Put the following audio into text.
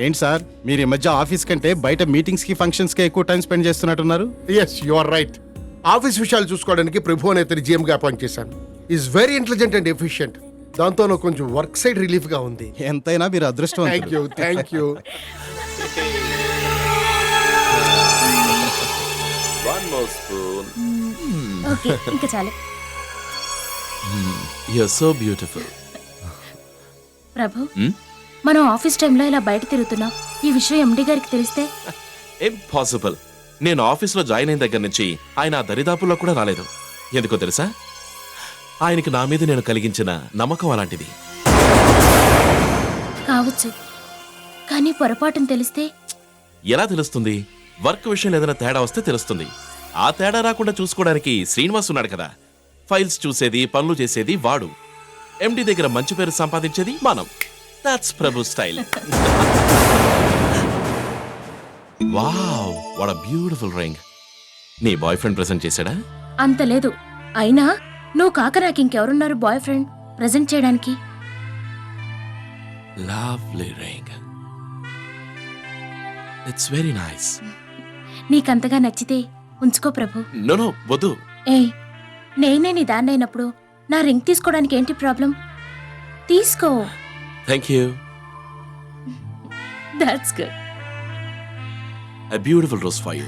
ఏంటి సార్ మీరు ఈ మధ్య ఆఫీస్ కంటే బయట మీటింగ్స్ కి ఫంక్షన్స్ కి ఎక్కువ టైం స్పెండ్ చేస్తున్నట్టున్నారు. Yes you are right. Office విషయాలు చూసుకోవడానికి ప్రభు అనే ఇతని GM గా అపాయింట్ చేశాను. Is very intelligent and efficient. దాంతో నాకు కొంచెం వర్క్ సైడ్ రిలీఫ్ గా ఉంది. ఎంతైనా మీరు అదృష్టం. Thank you. One more spoon. Okay ఇంకా చాలు. You're so beautiful. ప్రభు మనం ఆఫీస్ టైంలో ఇలా బయట తిరుగుతున్నాం. ఈ విషయం ఎండి గారికి తెలిస్తే? ఇంపాసిబుల్. నేను ఆఫీస్లో జాయిన్ అయిన దగ్గర నుంచి ఆయన ఆ దరిదాపుల్లో కూడా రాలేదు. ఎందుకో తెలుసా? ఆయనకి నా మీద నేను కలిగించిన నమ్మకం అలాంటిది. కావచ్చు, కానీ పొరపాటును తెలిస్తే? ఎలా తెలుస్తుంది? వర్క్ విషయంలో ఏదైనా తేడా వస్తే తెలుస్తుంది. ఆ తేడా రాకుండా చూసుకోవడానికి శ్రీనివాస్ ఉన్నాడు కదా. ఫైల్స్ చూసేది, పనులు చేసేది వాడు. ఎండి దగ్గర మంచి పేరు సంపాదించేది మనం. That's Prabhu style. Wow, what a beautiful ring. నీ బాయ్ ఫ్రెండ్ ప్రెజెంట్ చేశాడా? అంత లేదు. అయినా నువ్వు కాక నాకు ఇంకెవరున్నారు బాయ్ ఫ్రెండ్ ప్రెజెంట్ చేయడానికి? Lovely ring. It's very nice. నీకంతగా నచ్చితే ఉంచుకో ప్రభు. నో వద్దు. ఏయ్, నేనే నీ దాన్నైనప్పుడు నా రింగ్ తీసుకోవడానికి ఏంటి ప్రాబ్లం? తీసుకో. Thank you. That's good. A beautiful rose for you.